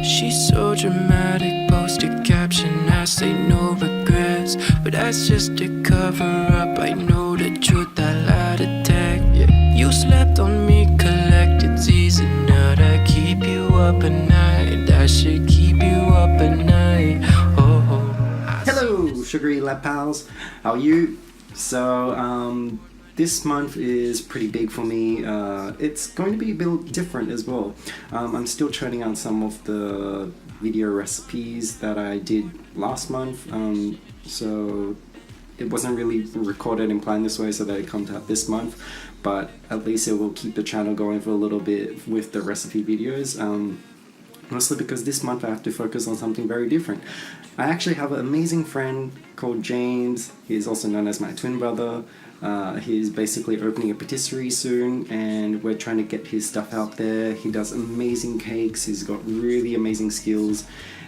She's so dramatic, post a caption, I say no regrets, but that's just a cover up. I know the truth, I lied to tag. Yeah. You slept on me, collected season now that keep you up at night. That should keep you up at night. Hello, sugary lab pals. How are you? So, this month is pretty big for me. It's going to be a bit different as well. I'm still churning out some of the video recipes that I did last month. So it wasn't really recorded and planned this way so that it comes out this month, but at least it will keep the channel going for a little bit with the recipe videos. Mostly because this month I have to focus on something very different. I actually have an amazing friend called James. He's also known as my twin brother. He's basically opening a patisserie soon, and we're trying to get his stuff out there. He does amazing cakes, he's got really amazing skills,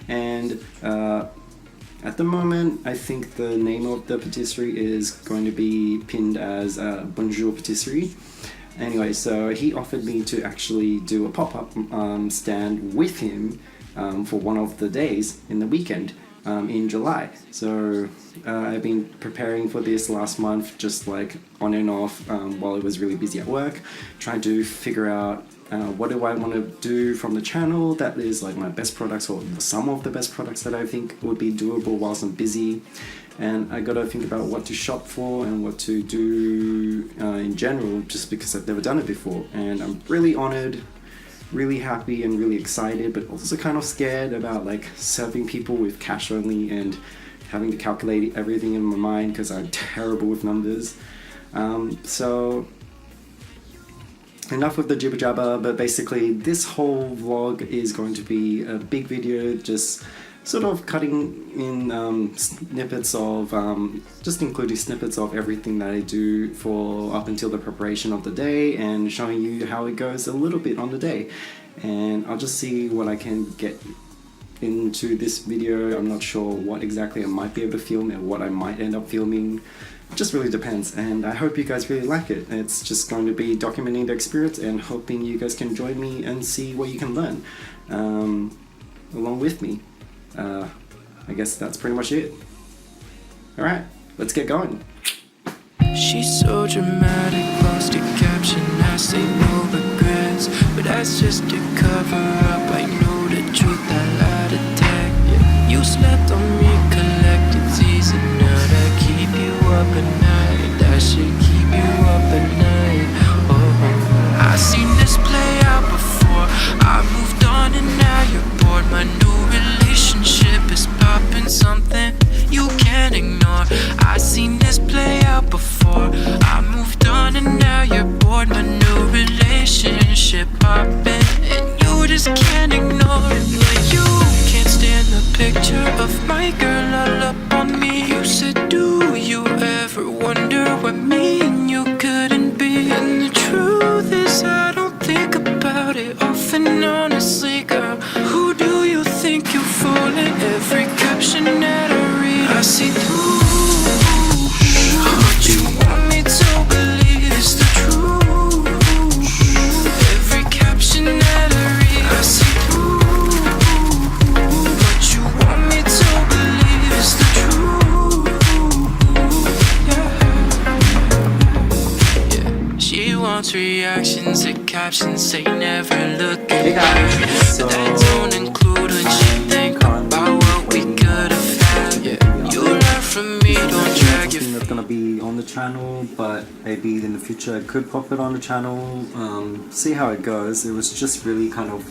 and at the moment I think the name of the patisserie is going to be pinned as Bonjour Patisserie. Anyway, so he offered me to actually do a pop-up stand with him for one of the days in the weekend in July. So I've been preparing for this last month, just like on and off while I was really busy at work, trying to figure out what do I want to do from the channel that is like my best products, or some of the best products that I think would be doable whilst I'm busy. And I gotta think about what to shop for and what to do in general, just because I've never done it before. And I'm really honored, really happy, and really excited, but also kind of scared about like serving people with cash only and having to calculate everything in my mind because I'm terrible with numbers. So enough with the jibber jabber, but basically this whole vlog is going to be a big video, just sort of cutting in snippets of, just including snippets of everything that I do for up until the preparation of the day, and showing you how it goes a little bit on the day. And I'll just see what I can get into this video. I'm not sure what exactly I might be able to film and what I might end up filming. It just really depends, and I hope you guys really like it. It's just going to be documenting the experience and hoping you guys can join me and see what you can learn along with me. I guess that's pretty much it. Alright, let's get going. She's so dramatic, post a caption, I say no regrets, but that's just a cover up. I know the truth, I lied to tag. Yeah. You slept on me, collected season now that keep you up at night. That should keep you up at night. I've seen this play out before. I moved on and now you're bored. My new relationship is popping, something you can't ignore. I've seen this play out before. I moved on and now you're bored. My new relationship popping, and you just can't ignore it. Like you can't stand the picture of my girl all up on me. You said, do you ever wonder what me and you couldn't be? And the truth is I don't think about it often, honestly, girl. Who do you think you're fooling? Every caption that I read, I see through. What you want me to believe is the truth. Every caption that I read, I see through. What you want me to believe is the truth. Yeah. She wants reactions to captions, say never look at her. So that don't include when she think about what we could have had. Yeah. You learn from me, don't drag your something that's gonna be on the channel, but maybe in the future I could pop it on the channel. See how it goes. It was just really kind of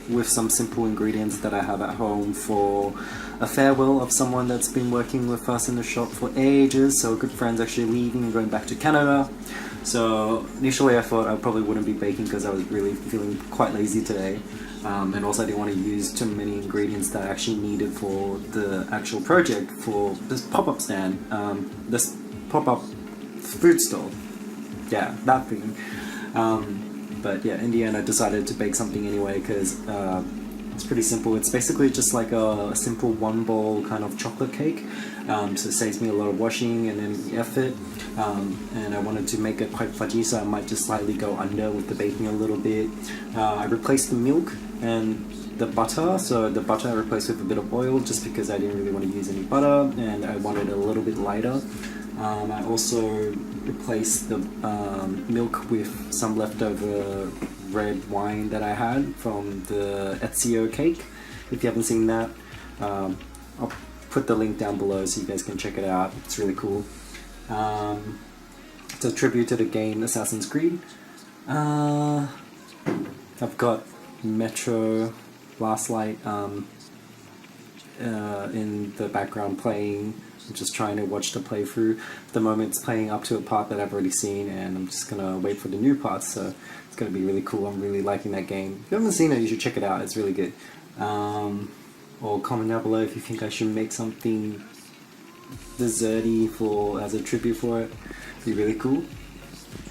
with some simple ingredients that I have at home for a farewell of someone that's been working with us in the shop for ages. So a good friend's actually leaving and going back to Canada. So initially I thought I probably wouldn't be baking because I was really feeling quite lazy today, and also I didn't want to use too many ingredients that I actually needed for the actual project for this pop-up stand, this pop-up food stall, yeah, that thing. But yeah, in the end I decided to bake something anyway because it's pretty simple. It's basically just like a simple one bowl kind of chocolate cake, so it saves me a lot of washing and then effort. And I wanted to make it quite fudgy, so I might just slightly go under with the baking a little bit. I replaced the milk and the butter. So the butter I replaced with a bit of oil just because I didn't really want to use any butter and I wanted it a little bit lighter. I also replaced the milk with some leftover red wine that I had from the Ezio cake. If you haven't seen that, I'll put the link down below so you guys can check it out. It's really cool. It's a tribute to the game Assassin's Creed. I've got Metro Last Light in the background playing. I'm just trying to watch the playthrough. At the moment it's playing up to a part that I've already seen and I'm just gonna wait for the new parts, so it's gonna be really cool. I'm really liking that game. If you haven't seen it, you should check it out, it's really good. Or comment down below if you think I should make something desserty as a tribute for it. It'd be really cool.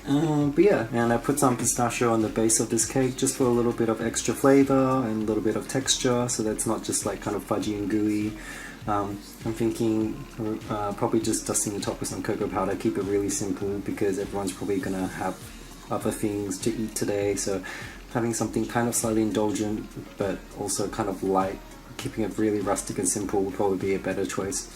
But yeah, and I put some pistachio on the base of this cake just for a little bit of extra flavor and a little bit of texture, so that's not just like kind of fudgy and gooey. I'm thinking probably just dusting the top with some cocoa powder, keep it really simple because everyone's probably gonna have other things to eat today, so having something kind of slightly indulgent but also kind of light, keeping it really rustic and simple would probably be a better choice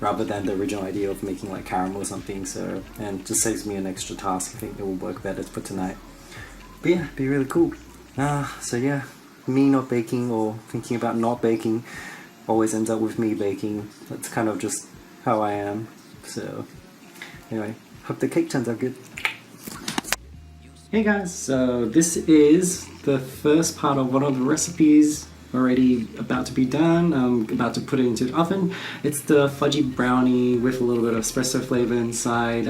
rather than the original idea of making like caramel or something. So, and just saves me an extra task. I think it will work better for tonight. But yeah, be really cool. So yeah, me not baking or thinking about not baking always ends up with me baking. That's kind of just how I am. So anyway, hope the cake turns out good. Hey guys, so this is the first part of one of the recipes already about to be done. I'm about to put it into the oven. It's the fudgy brownie with a little bit of espresso flavor inside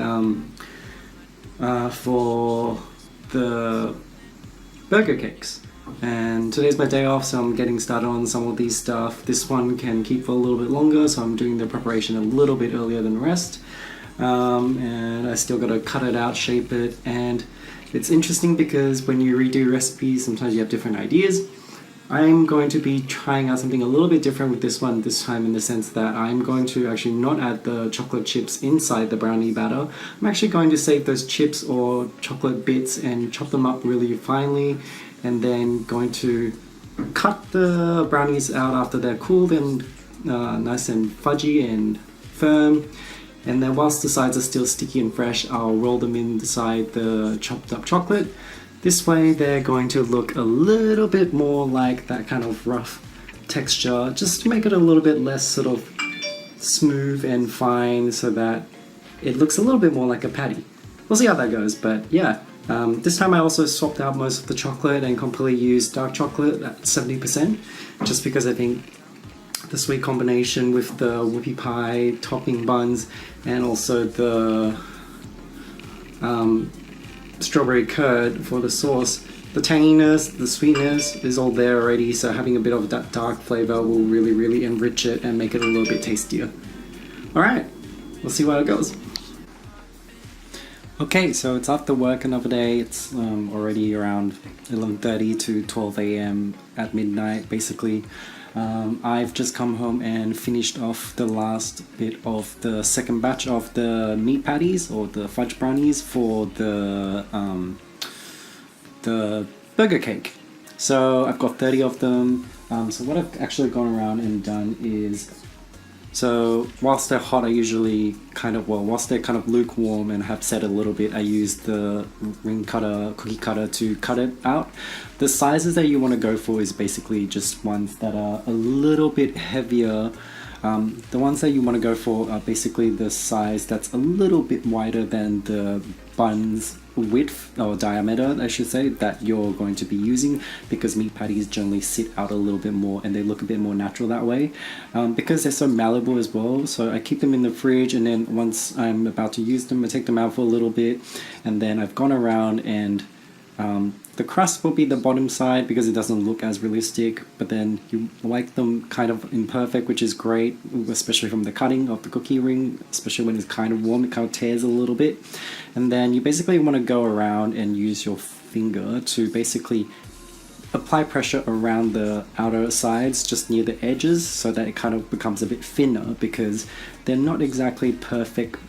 for the burger cakes. And today's my day off, so I'm getting started on some of these stuff. This one can keep for a little bit longer, so I'm doing the preparation a little bit earlier than the rest. And I still gotta cut it out, shape it, and it's interesting because when you redo recipes, sometimes you have different ideas. I'm going to be trying out something a little bit different with this one this time, in the sense that I'm going to actually not add the chocolate chips inside the brownie batter. I'm actually going to save those chips or chocolate bits and chop them up really finely, and then going to cut the brownies out after they're cooled and nice and fudgy and firm. And then whilst the sides are still sticky and fresh, I'll roll them inside the chopped up chocolate. This way they're going to look a little bit more like that kind of rough texture, just to make it a little bit less sort of smooth and fine, so that it looks a little bit more like a patty. We'll see how that goes, but yeah. This time I also swapped out most of the chocolate and completely used dark chocolate at 70%, just because I think the sweet combination with the whoopie pie topping buns and also the strawberry curd for the sauce, the tanginess, the sweetness is all there already, so having a bit of that dark flavor will really enrich it and make it a little bit tastier. Alright, we'll see where it goes. Okay, so it's after work another day. It's already around 11:30 to 12 AM at midnight basically. I've just come home and finished off the last bit of the second batch of the meat patties or the fudge brownies for the burger cake. So I've got 30 of them. So what I've actually gone around and done is, so whilst they're hot, I usually whilst they're kind of lukewarm and have set a little bit, I use the ring cutter, cookie cutter to cut it out. The sizes that you want to go for is basically just ones that are a little bit heavier. The ones that you want to go for are basically the size that's a little bit wider than the bun's width, or diameter I should say, that you're going to be using, because meat patties generally sit out a little bit more and they look a bit more natural that way, because they're so malleable as well. So I keep them in the fridge, and then once I'm about to use them, I take them out for a little bit, and then I've gone around and the crust will be the bottom side because it doesn't look as realistic, but then you like them kind of imperfect, which is great, especially from the cutting of the cookie ring, especially when it's kind of warm, it kind of tears a little bit. And then you basically want to go around and use your finger to basically apply pressure around the outer sides, just near the edges, so that it kind of becomes a bit thinner, because they're not exactly perfect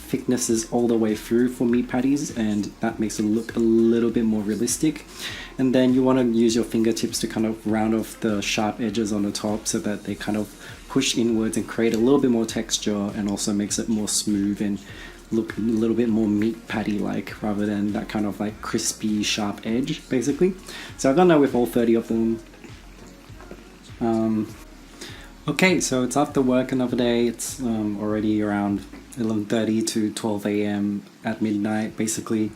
thicknesses all the way through for meat patties, and that makes it look a little bit more realistic. And then you want to use your fingertips to kind of round off the sharp edges on the top so that they kind of push inwards and create a little bit more texture, and also makes it more smooth and look a little bit more meat patty like, rather than that kind of like crispy sharp edge basically. So I've done that with all 30 of them. Okay, so it's after work another day. It's already around 11:30 to 12 a.m. at midnight basically.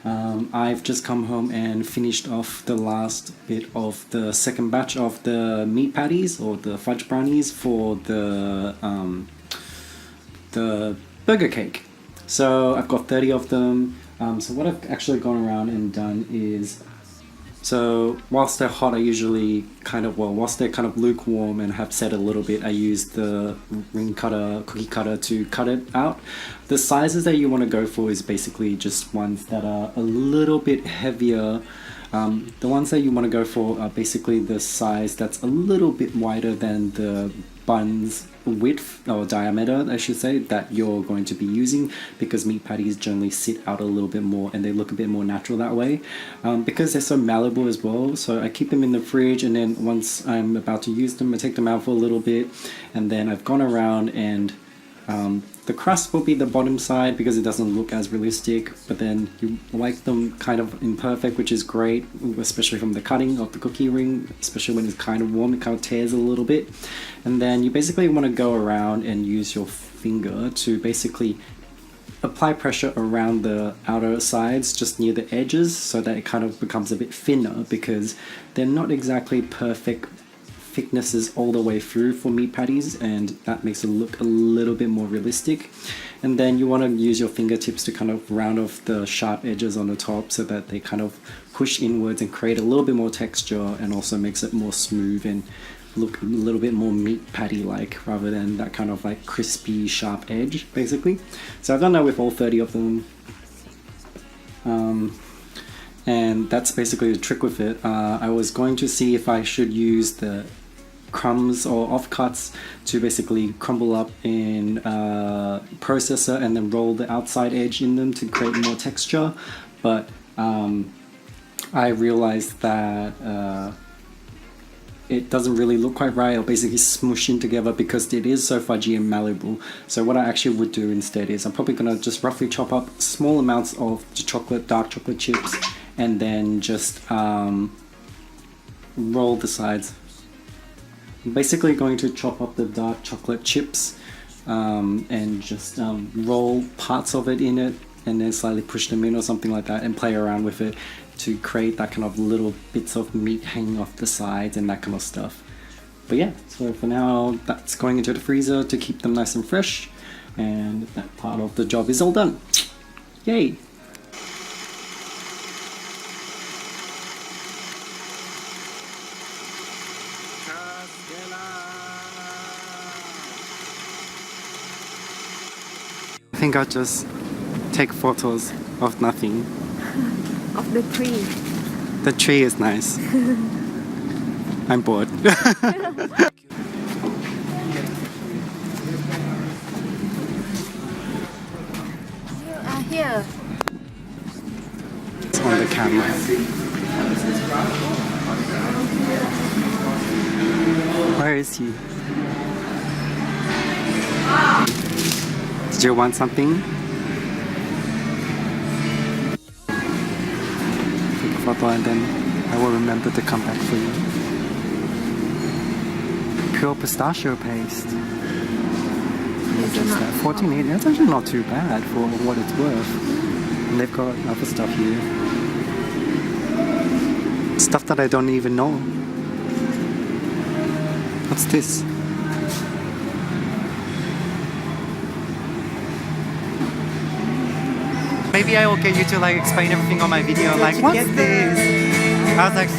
I've just come home and finished off the last bit of the second batch of the meat patties, or the fudge brownies, for the burger cake. So I've got 30 of them. So what I've actually gone around and done is, so whilst they're hot, I usually whilst they're kind of lukewarm and have set a little bit, I use the ring cutter, cookie cutter to cut it out. The sizes that you want to go for is basically just ones that are a little bit heavier. The ones that you want to go for are basically the size that's a little bit wider than the bun's width, or diameter I should say, that you're going to be using, because meat patties generally sit out a little bit more and they look a bit more natural that way, because they're so malleable as well. So I keep them in the fridge, and then once I'm about to use them, I take them out for a little bit, and then I've gone around and the crust will be the bottom side because it doesn't look as realistic, but then you like them kind of imperfect, which is great, especially from the cutting of the cookie ring, especially when it's kind of warm, it kind of tears a little bit. And then you basically want to go around and use your finger to basically apply pressure around the outer sides, just near the edges, so that it kind of becomes a bit thinner, because they're not exactly perfect thicknesses all the way through for meat patties, and that makes it look a little bit more realistic. And then you want to use your fingertips to kind of round off the sharp edges on the top so that they kind of push inwards and create a little bit more texture, and also makes it more smooth and look a little bit more meat patty like, rather than that kind of like crispy sharp edge basically. So I've done that with all 30 of them. And that's basically the trick with it. I was going to see if I should use the crumbs or offcuts to basically crumble up in a processor and then roll the outside edge in them to create more texture, but I realized that it doesn't really look quite right. It'll basically smush in together because it is so fudgy and malleable. So what I actually would do instead is I'm probably gonna just roughly chop up small amounts of the dark chocolate chips, and then just roll the sides. I'm basically going to chop up the dark chocolate chips and just roll parts of it in it, and then slightly push them in or something like that, and play around with it to create that kind of little bits of meat hanging off the sides and that kind of stuff. But yeah, so for now that's going into the freezer to keep them nice and fresh, and that part of the job is all done. Yay! I think I'll just take photos of nothing. Of the tree. The tree is nice. I'm bored. Here. It's on the camera. Where is he? Did you want something? Take a photo and then I will remember to come back for you. Pure pistachio paste. Just that. $14.80. That's actually not too bad for what it's worth. And they've got other stuff here. Stuff that I don't even know. What's this? Maybe I will get you to like explain everything on my video. Like, what's this? I was like,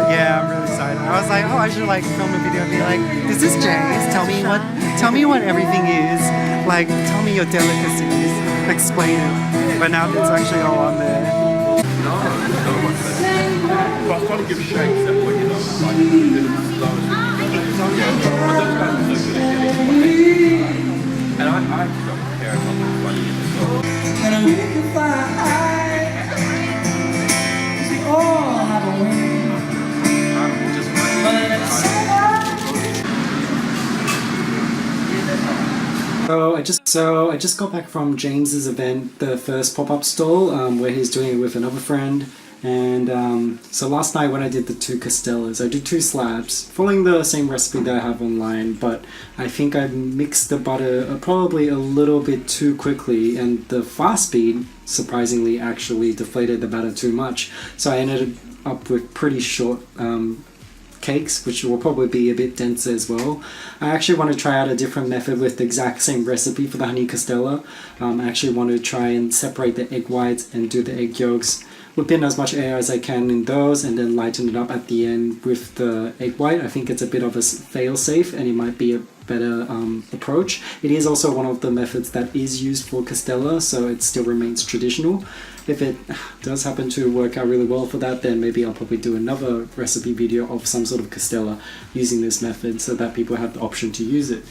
yeah, I'm really excited. I was like, oh, I should like film a video and be like, this is James. Tell me what everything is. Like, tell me your delicacies. Explain it. But now it's actually all on there. Well, I was trying to give shapes that way, you know, like and I actually don't care if I'm funny. So I just got back from James's event, the first pop-up stall, where he's doing it with another friend. And so last night when I did the 2 castellas, I did 2 slabs, following the same recipe that I have online, but I think I mixed the butter probably a little bit too quickly, and the fast speed surprisingly actually deflated the batter too much. So I ended up with pretty short cakes, which will probably be a bit denser as well. I actually want to try out a different method with the exact same recipe for the honey castella. I actually want to try and separate the egg whites and do the egg yolks, whip in as much air as I can in those, and then lighten it up at the end with the egg white. I think it's a bit of a fail-safe, and it might be a better approach. It is also one of the methods that is used for castella, so it still remains traditional. If it does happen to work out really well for that, then maybe I'll probably do another recipe video of some sort of castella using this method so that people have the option to use it.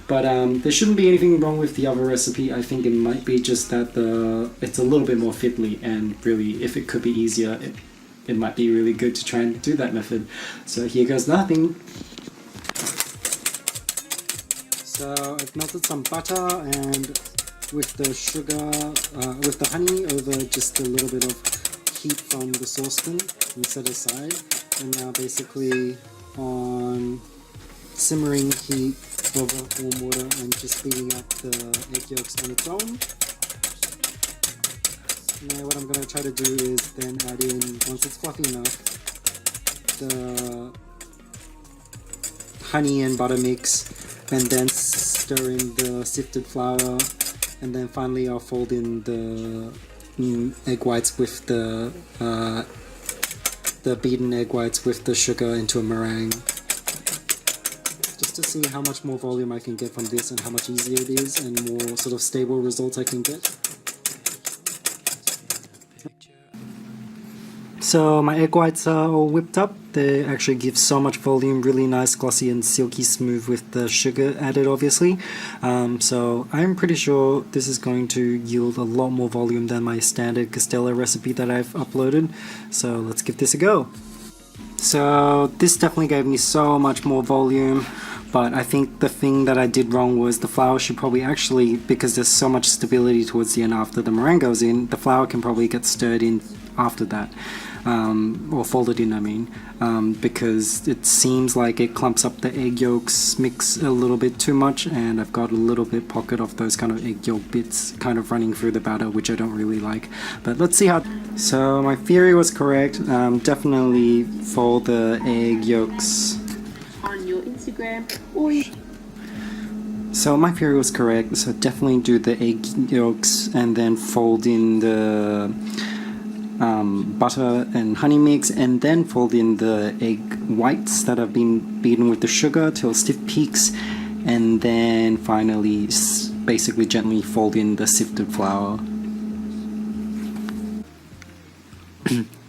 But there shouldn't be anything wrong with the other recipe. I think it might be just that it's a little bit more fiddly, and really, if it could be easier, it might be really good to try and do that method. So here goes nothing. So I've melted some butter, and with the sugar, with the honey over just a little bit of heat from the saucepan and set aside. And now basically on simmering heat over warm water, I'm just beating up the egg yolks on its own. Now what I'm going to try to do is then add in, once it's fluffy enough, the honey and butter mix, and then stir in the sifted flour, and then finally I'll fold in the egg whites with the beaten egg whites with the sugar into a meringue. Just to see how much more volume I can get from this and how much easier it is and more sort of stable results I can get. So my egg whites are all whipped up. They actually give so much volume, really nice, glossy and silky smooth with the sugar added obviously. So I'm pretty sure this is going to yield a lot more volume than my standard castella recipe that I've uploaded. So let's give this a go. So this definitely gave me so much more volume, but I think the thing that I did wrong was the flour should probably actually, because there's so much stability towards the end after the meringue goes in, the flour can probably get stirred in after that. Or folded in, I mean, because it seems like it clumps up the egg yolks mix a little bit too much, and I've got a little bit pocket of those kind of egg yolk bits kind of running through the batter, which I don't really like. But let's see how. So my theory was correct. Definitely fold the egg yolks on your Instagram. So my theory was correct. So definitely do the egg yolks and then fold in the butter and honey mix, and then fold in the egg whites that have been beaten with the sugar till stiff peaks, and then finally basically gently fold in the sifted flour.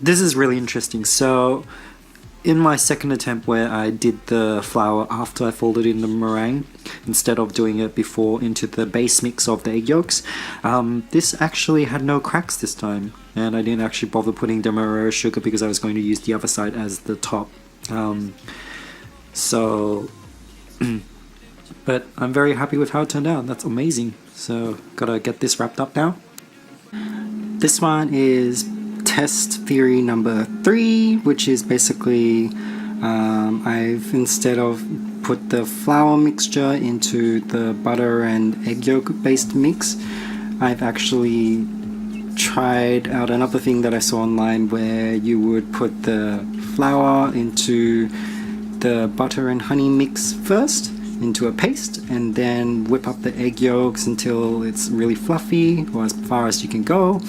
This is really interesting. So in my second attempt where I did the flour after I folded in the meringue instead of doing it before into the base mix of the egg yolks, this actually had no cracks this time, and I didn't actually bother putting demerara sugar because I was going to use the other side as the top. But I'm very happy with how it turned out. That's amazing. So gotta get this wrapped up now. This one is test theory number 3, which is basically I've, instead of put the flour mixture into the butter and egg yolk based mix, I've actually tried out another thing that I saw online where you would put the flour into the butter and honey mix first into a paste, and then whip up the egg yolks until it's really fluffy, or as far as you can go,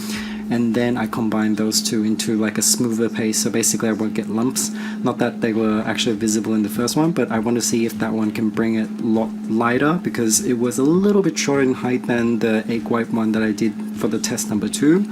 and then I combine those two into like a smoother paste, so basically I won't get lumps. Not that they were actually visible in the first one, but I want to see if that one can bring it a lot lighter, because it was a little bit shorter in height than the egg white one that I did for the test number 2.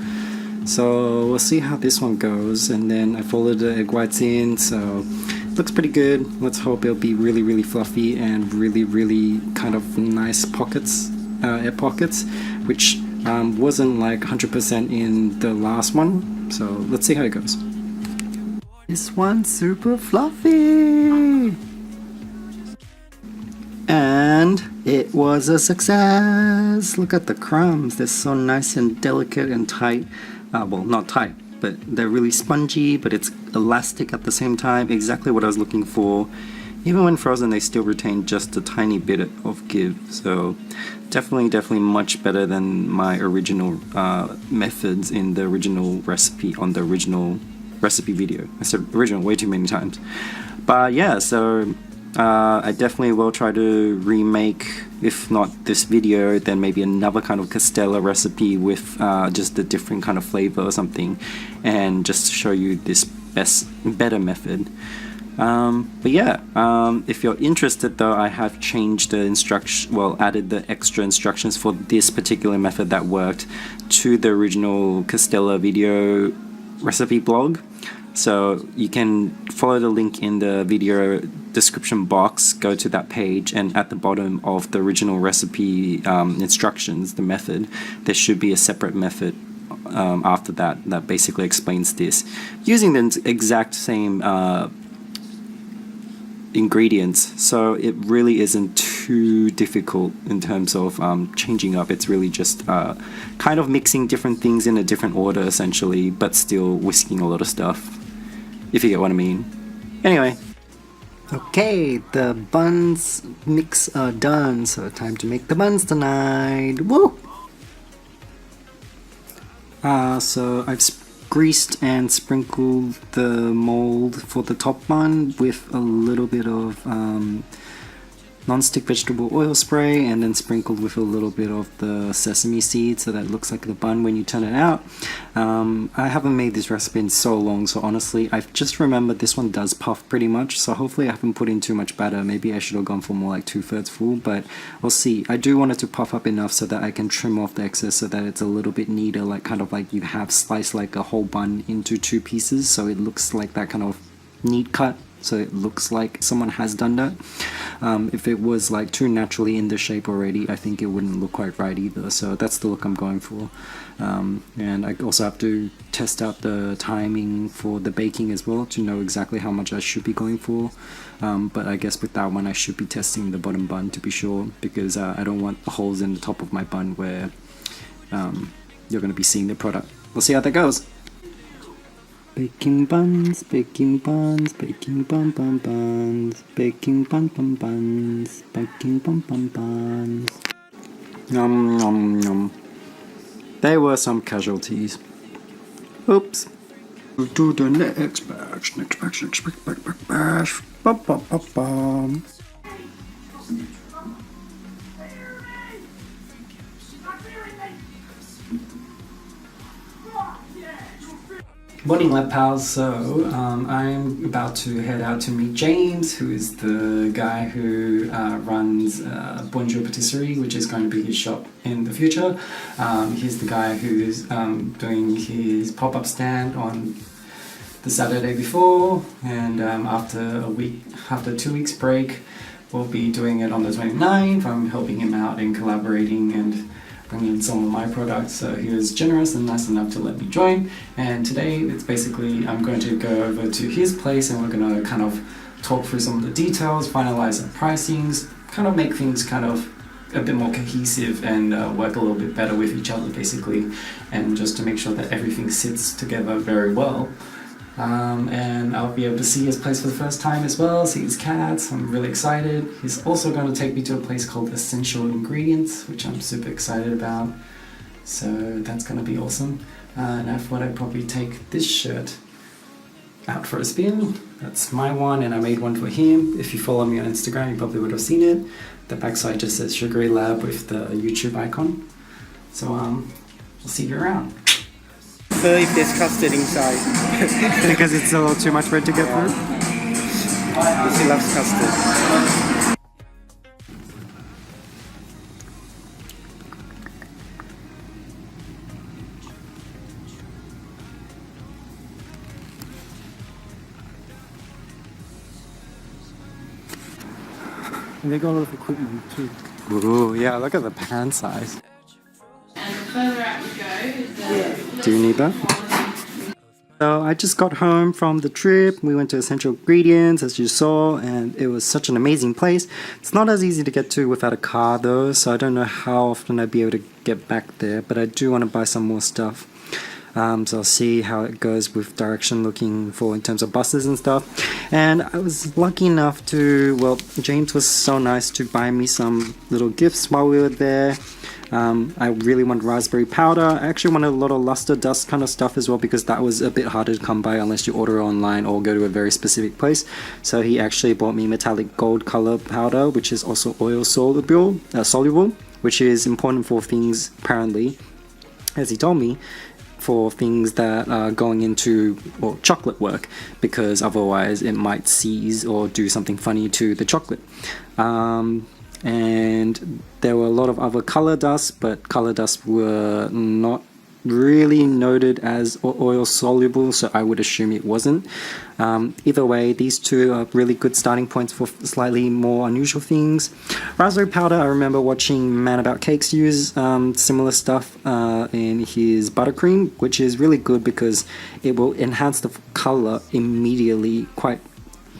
So we'll see how this one goes, and then I folded the egg whites in, so it looks pretty good. Let's hope it'll be really, really fluffy and really, really kind of nice pockets, air pockets, which wasn't like 100% in the last one, so let's see how it goes. This one's super fluffy! And and it was a success. Look at the crumbs. They're so nice and delicate and tight. Well, not tight, but they're really spongy, but it's elastic at the same time. Exactly what I was looking for. Even when frozen, they still retain just a tiny bit of give. So definitely much better than my original methods in the original recipe on the original recipe video. I said original way too many times. But yeah, so I definitely will try to remake, if not this video, then maybe another kind of Castella recipe with just a different kind of flavor or something, and just to show you this better method. But yeah, if you're interested though, I have changed the added the extra instructions for this particular method that worked to the original Castella video recipe blog. So you can follow the link in the video description box, go to that page, and at the bottom of the original recipe instructions, the method, there should be a separate method after that basically explains this, using the exact same ingredients, so it really isn't too difficult in terms of changing up. It's really just kind of mixing different things in a different order essentially, but still whisking a lot of stuff, if you get what I mean. Anyway, okay, the buns mix are done, so time to make the buns tonight. Woo! So I've greased and sprinkled the mold for the top bun with a little bit of non-stick vegetable oil spray, and then sprinkled with a little bit of the sesame seed so that it looks like the bun when you turn it out. I haven't made this recipe in so long, so honestly I've just remembered this one does puff pretty much, so hopefully I haven't put in too much batter. Maybe I should have gone for more like 2/3 full, but we'll see. I do want it to puff up enough so that I can trim off the excess so that it's a little bit neater, like kind of like you have sliced like a whole bun into 2 pieces, so it looks like that kind of neat cut. So it looks like someone has done that. If it was like too naturally in the shape already, I think it wouldn't look quite right either. So that's the look I'm going for. And I also have to test out the timing for the baking as well to know exactly how much I should be going for. But I guess with that one I should be testing the bottom bun to be sure, because I don't want holes in the top of my bun where you're going to be seeing the product. We'll see how that goes. Baking buns, baking buns, baking bun bun buns, baking bun bun buns, baking bun bun buns. Nom nom nom. There were some casualties. Oops. To the next batch, batch. Bum, bum, bum, bum. Morning lab pals, so I'm about to head out to meet James, who is the guy who runs Bonjour Patisserie, which is going to be his shop in the future. He's the guy who's doing his pop-up stand on the Saturday before, and after 2 weeks break, we'll be doing it on the 29th. I'm helping him out and collaborating and bringing in some of my products, so he was generous and nice enough to let me join. And today it's basically I'm going to go over to his place and we're going to kind of talk through some of the details, finalize some pricings, kind of make things kind of a bit more cohesive and work a little bit better with each other basically, and just to make sure that everything sits together very well. And I'll be able to see his place for the first time as well, see his cats. I'm really excited. He's also going to take me to a place called Essential Ingredients, which I'm super excited about. So that's going to be awesome. And I thought I'd probably take this shirt out for a spin. That's my one, and I made one for him. If you follow me on Instagram, you probably would have seen it. The backside just says Sugary Lab with the YouTube icon. So we'll see you around. So if there's custard inside. Because it's a little too much bread to get through? She loves custard. And they got a lot of equipment too. Ooh, yeah, look at the pan size. And the further out you go, Do you need that? So I just got home from the trip. We went to Essential Ingredients, as you saw, and it was such an amazing place. It's not as easy to get to without a car though, so I don't know how often I'd be able to get back there, but I do want to buy some more stuff. So I'll see how it goes with direction looking for in terms of buses and stuff. And I was lucky enough to, well, James was so nice to buy me some little gifts while we were there. I really wanted raspberry powder. I actually wanted a lot of luster dust kind of stuff as well, because that was a bit harder to come by unless you order online or go to a very specific place. So he actually bought me metallic gold color powder, which is also oil soluble, which is important for things, apparently, as he told me, for things that are going into chocolate work, because otherwise it might seize or do something funny to the chocolate. And there were a lot of other color dusts, but color dusts were not really noted as oil soluble, so I would assume it wasn't. Either way, these two are really good starting points for slightly more unusual things. Raspberry powder, I remember watching Man About Cakes use similar stuff in his buttercream, which is really good because it will enhance the color immediately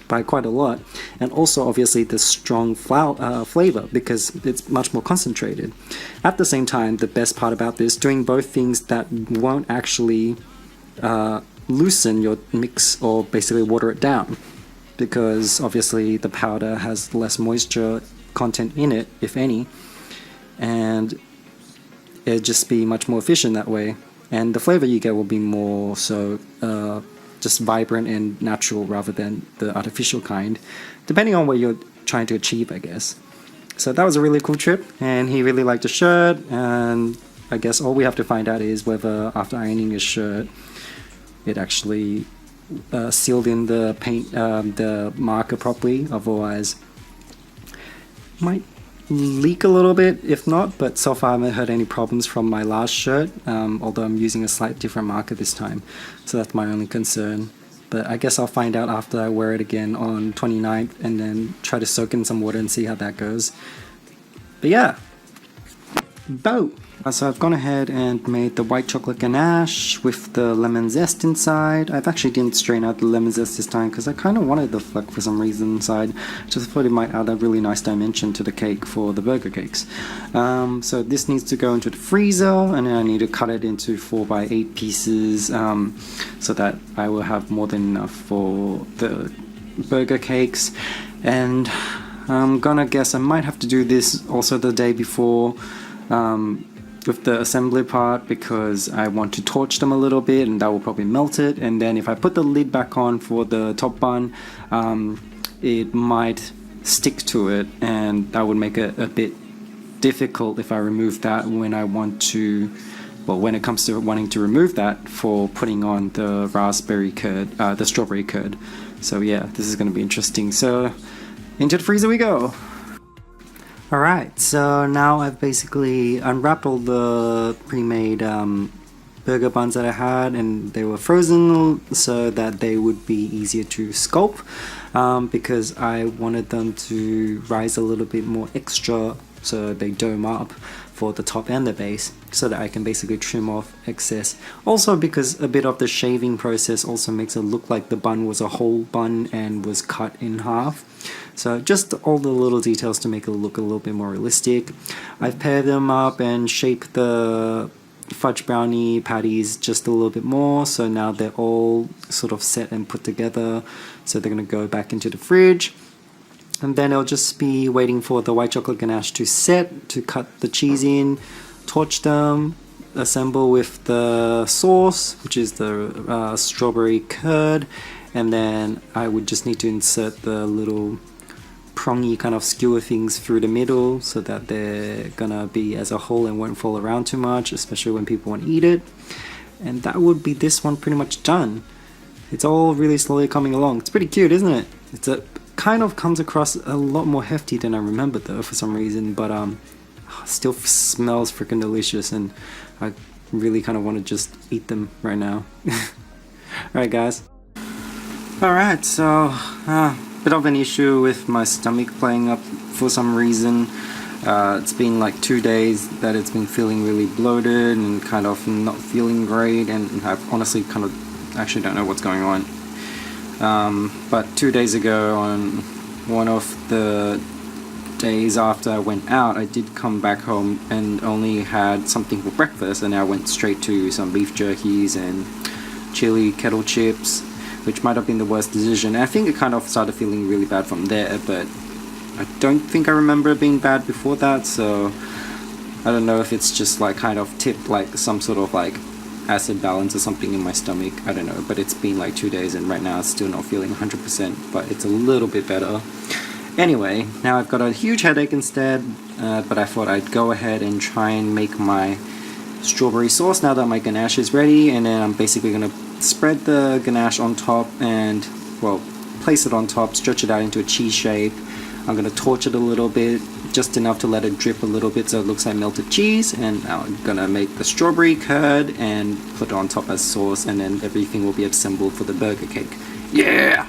by quite a lot, and also obviously the strong flavor because it's much more concentrated. At the same time, the best part about this, doing both things that won't actually loosen your mix or basically water it down, because obviously the powder has less moisture content in it, if any, and it'd just be much more efficient that way, and the flavor you get will be more so just vibrant and natural rather than the artificial kind, depending on what you're trying to achieve, I guess. So that was a really cool trip, and he really liked the shirt, and I guess all we have to find out is whether after ironing his shirt it actually sealed in the paint, the marker properly, otherwise might leak a little bit if not, but so far I haven't heard any problems from my last shirt, although I'm using a slight different marker this time, so that's my only concern. But I guess I'll find out after I wear it again on 29th and then try to soak in some water and see how that goes. But yeah, boat. So I've gone ahead and made the white chocolate ganache with the lemon zest inside. I've actually didn't strain out the lemon zest this time because I kind of wanted the fleck for some reason inside. Just thought it might add a really nice dimension to the cake for the burger cakes. So this needs to go into the freezer, and then I need to cut it into 4x8 pieces so that I will have more than enough for the burger cakes. And I'm gonna guess I might have to do this also the day before with the assembly part, because I want to torch them a little bit and that will probably melt it, and then if I put the lid back on for the top bun, it might stick to it, and that would make it a bit difficult if I remove that when I want to, well, when it comes to wanting to remove that for putting on the raspberry curd, the strawberry curd. So yeah, this is going to be interesting. So into the freezer we go. Alright, so now I've basically unwrapped all the pre-made burger buns that I had, and they were frozen so that they would be easier to sculpt, because I wanted them to rise a little bit more extra so they dome up for the top and the base, so that I can basically trim off excess. Also because a bit of the shaving process also makes it look like the bun was a whole bun and was cut in half. So just all the little details to make it look a little bit more realistic. I've paired them up and shaped the fudge brownie patties just a little bit more, so now they're all sort of set and put together, so they're going to go back into the fridge. And then I'll just be waiting for the white chocolate ganache to set, to cut the cheese in, torch them, assemble with the sauce, which is the strawberry curd, and then I would just need to insert the little prongy kind of skewer things through the middle so that they're gonna be as a whole and won't fall around too much, especially when people want to eat it. And that would be this one pretty much done. It's all really slowly coming along. It's pretty cute, isn't it? It's a kind of comes across a lot more hefty than I remembered though for some reason, but still smells freaking delicious, and I really kind of want to just eat them right now. Alright guys. Alright, so bit of an issue with my stomach playing up for some reason. It's been like 2 days that it's been feeling really bloated and kind of not feeling great, and I've honestly kind of actually don't know what's going on. But 2 days ago, on one of the days after I went out, I did come back home and only had something for breakfast, and I went straight to some beef jerkies and chili kettle chips, which might have been the worst decision. And I think it kind of started feeling really bad from there, but I don't think I remember it being bad before that, so I don't know if it's just like kind of tipped like some sort of like acid balance or something in my stomach. I don't know, but it's been like 2 days and right now it's still not feeling 100%, but it's a little bit better. Anyway, now I've got a huge headache instead, but I thought I'd go ahead and try and make my strawberry sauce now that my ganache is ready, and then I'm basically going to spread the ganache on top and, well, place it on top, stretch it out into a cheese shape. I'm going to torch it a little bit, just enough to let it drip a little bit so it looks like melted cheese, and now I'm going to make the strawberry curd and put it on top as sauce, and then everything will be assembled for the burger cake. Yeah!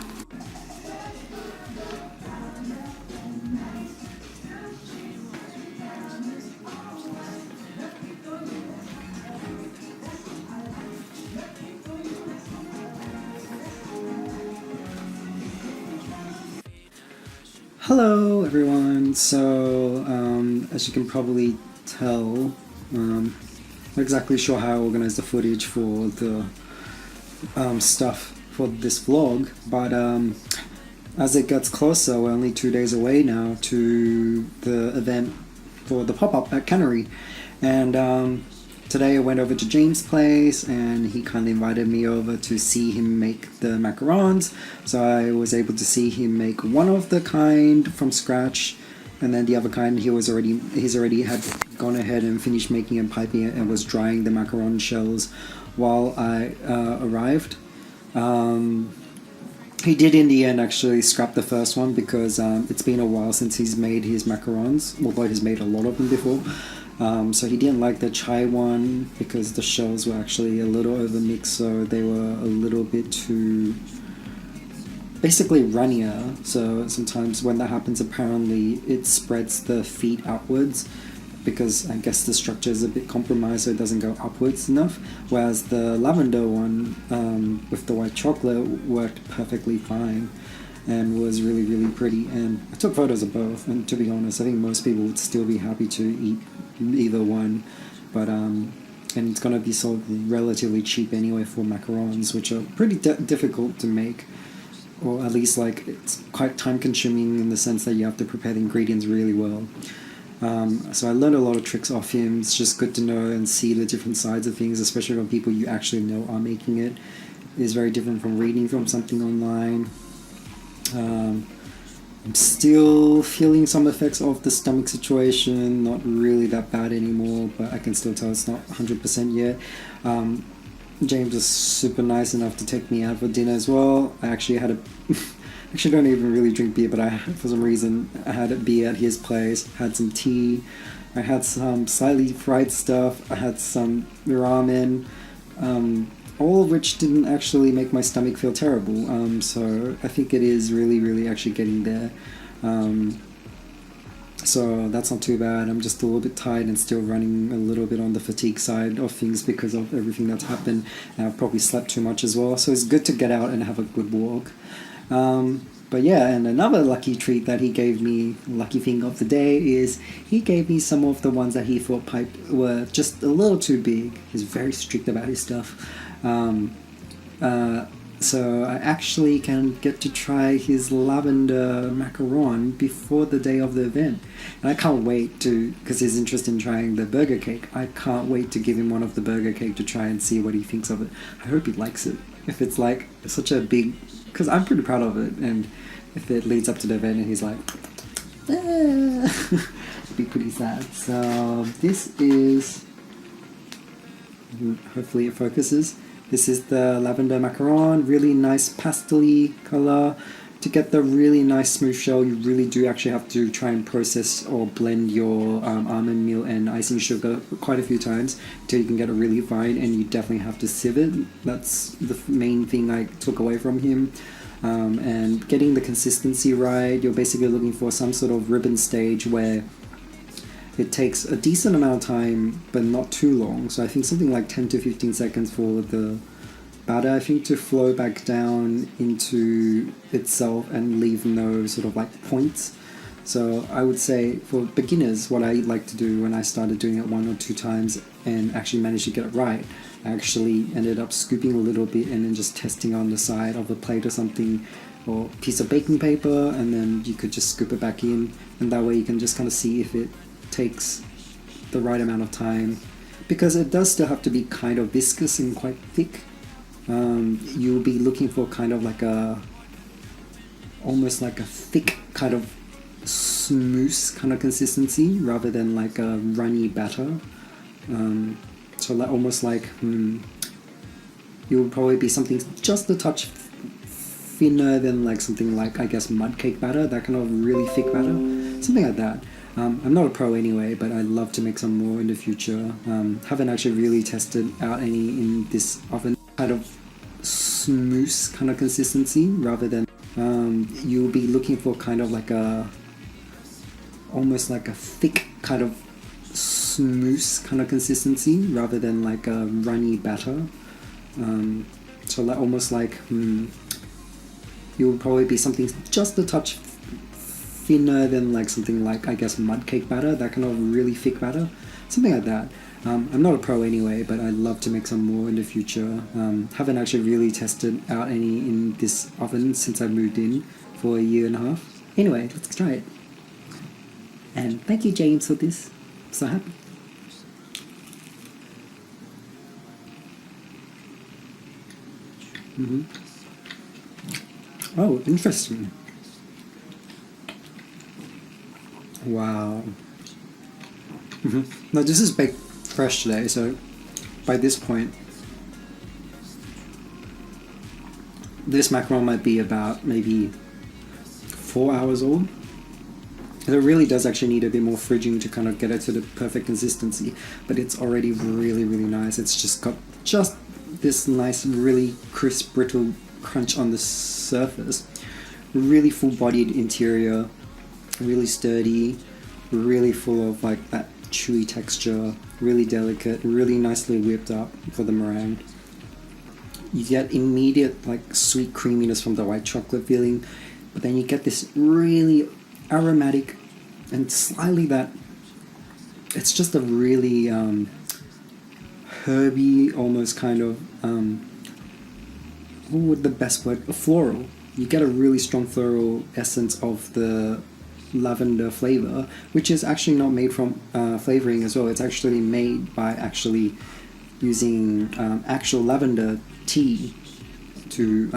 Hello everyone, so as you can probably tell, I'm not exactly sure how I organized the footage for the stuff for this vlog, but as it gets closer, we're only 2 days away now to the event for the pop-up at Cannery, and today I went over to James' place and he kindly invited me over to see him make the macarons. So I was able to see him make one of the kind from scratch, and then the other kind he's already had gone ahead and finished making and piping it and was drying the macaron shells while I arrived. He did in the end actually scrap the first one because it's been a while since he's made his macarons, although he's made a lot of them before. So he didn't like the chai one because the shells were actually a little overmixed, so they were a little bit too basically runnier. So sometimes when that happens, apparently it spreads the feet outwards because I guess the structure is a bit compromised, so it doesn't go upwards enough. Whereas the lavender one with the white chocolate worked perfectly fine and was really, really pretty. And I took photos of both, and to be honest, I think most people would still be happy to eat either one, but and it's gonna be sold relatively cheap anyway for macarons, which are pretty difficult to make, or at least like it's quite time consuming in the sense that you have to prepare the ingredients really well. So I learned a lot of tricks off him. It's just good to know and see the different sides of things, especially from people you actually know are making it. It is very different from reading from something online. I'm still feeling some effects of the stomach situation, not really that bad anymore, but I can still tell it's not 100% yet. James was super nice enough to take me out for dinner as well. I actually had actually don't even really drink beer, but for some reason I had a beer at his place, had some tea, I had some slightly fried stuff, I had some ramen, all of which didn't actually make my stomach feel terrible, so I think it is really, really actually getting there. So that's not too bad. I'm just a little bit tired and still running a little bit on the fatigue side of things because of everything that's happened, and I've probably slept too much as well, so it's good to get out and have a good walk. But yeah, and another lucky treat that he gave me, lucky thing of the day, is he gave me some of the ones that he thought were just a little too big. He's very strict about his stuff. So I actually can get to try his lavender macaron before the day of the event. And I can't wait to, because he's interested in trying the burger cake, I can't wait to give him one of the burger cake to try and see what he thinks of it. I hope he likes it. If it's like such a big, because I'm pretty proud of it, and if it leads up to the event and he's like, it'd be pretty sad. So this is, hopefully it focuses. This is the lavender macaron, really nice pastel-y color. To get the really nice smooth shell, you really do actually have to try and process or blend your almond meal and icing sugar quite a few times until you can get it really fine, and you definitely have to sieve it. That's the main thing I took away from him. And getting the consistency right, you're basically looking for some sort of ribbon stage where it takes a decent amount of time but not too long, so I think something like 10 to 15 seconds for the batter, I think, to flow back down into itself and leave no sort of like points. So I would say for beginners, what I like to do when I started doing it 1 or 2 times and actually managed to get it right, I actually ended up scooping a little bit and then just testing on the side of a plate or something, or piece of baking paper, and then you could just scoop it back in, and that way you can just kind of see if it takes the right amount of time, because it does still have to be kind of viscous and quite thick. You'll be looking for kind of like almost like a thick kind of smooth kind of consistency rather than like a runny batter. So like almost like it will probably be something just a touch thinner than like something like, I guess, mud cake batter, that kind of really thick batter, something like that. I'm not a pro anyway, but I'd love to make some more in the future. Haven't actually really tested out any in this oven. Kind of smooth kind of consistency rather than you'll be looking for kind of like almost like a thick kind of smooth kind of consistency rather than like a runny batter. So like almost like it will probably be something just a touch thinner than like something like, I guess, mud cake batter, that kind of really thick batter, something like that. I'm not a pro anyway, but I'd love to make some more in the future. Haven't actually really tested out any in this oven since I moved in for 1.5 years. Anyway, let's try it. And thank you, James, for this. I'm so happy. Oh, interesting. Wow. Now this is baked fresh today, so by this point, this macaron might be about maybe 4 hours old. And it really does actually need a bit more fridging to kind of get it to the perfect consistency, but it's already really, really nice. It's just got just this nice, really crisp, brittle crunch on the surface. Really full-bodied interior, really sturdy, really full of like that chewy texture, really delicate, really nicely whipped up for the meringue. You get immediate like sweet creaminess from the white chocolate filling, but then you get this really aromatic and slightly that, it's just a really herby, almost kind of what would the best word, a floral. You get a really strong floral essence of the lavender flavor, which is actually not made from flavoring as well. It's actually made by actually using actual lavender tea to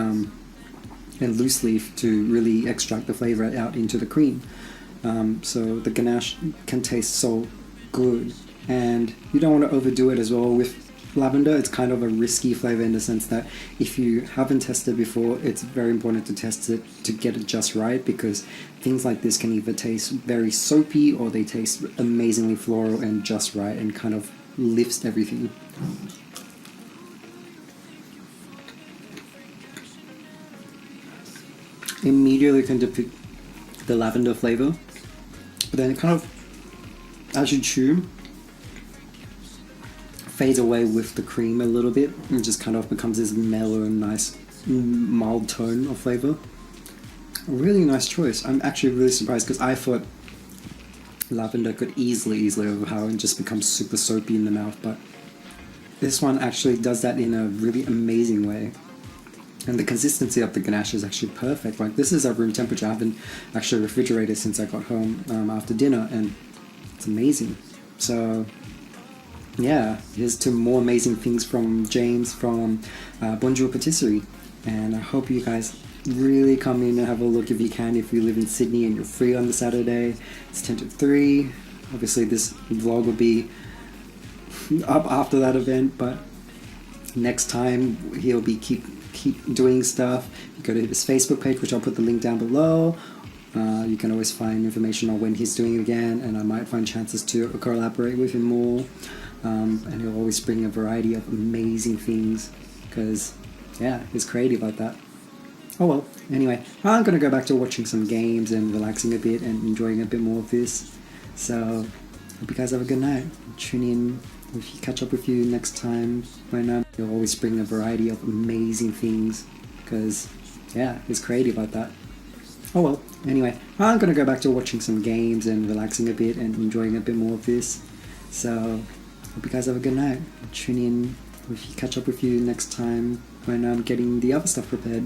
and loose leaf to really extract the flavor out into the cream. So the ganache can taste so good, and you don't want to overdo it as well with lavender. It's kind of a risky flavor in the sense that if you haven't tested before, it's very important to test it to get it just right, because things like this can either taste very soapy or they taste amazingly floral and just right and kind of lifts everything. Immediately can depict the lavender flavor, but then it kind of, as you chew, fades away with the cream a little bit and just kind of becomes this mellow and nice mild tone of flavor. A really nice choice. I'm actually really surprised because I thought lavender could easily overpower and just become super soapy in the mouth, but this one actually does that in a really amazing way. And the consistency of the ganache is actually perfect. Like, this is at room temperature. I haven't actually refrigerated since I got home after dinner, and it's amazing. So yeah, here's to more amazing things from James from Bonjour Patisserie, and I hope you guys really come in and have a look if you can, if you live in Sydney and you're free on the Saturday. It's 10 to 3. Obviously this vlog will be up after that event, but next time he'll be keep doing stuff. You go to his Facebook page, which I'll put the link down below. You can always find information on when he's doing it again, and I might find chances to collaborate with him more. And he'll always bring a variety of amazing things, because yeah, he's creative like that. Oh well, anyway, I'm gonna go back to watching some games and relaxing a bit and enjoying a bit more of this. So hope you guys have a good night. Tune in if you catch up with you next time when you'll always bring a variety of amazing things because yeah, he's creative like that. Oh well, anyway, I'm gonna go back to watching some games and relaxing a bit and enjoying a bit more of this. So hope you guys have a good night. Tune in if you catch up with you next time when I'm getting the other stuff prepared.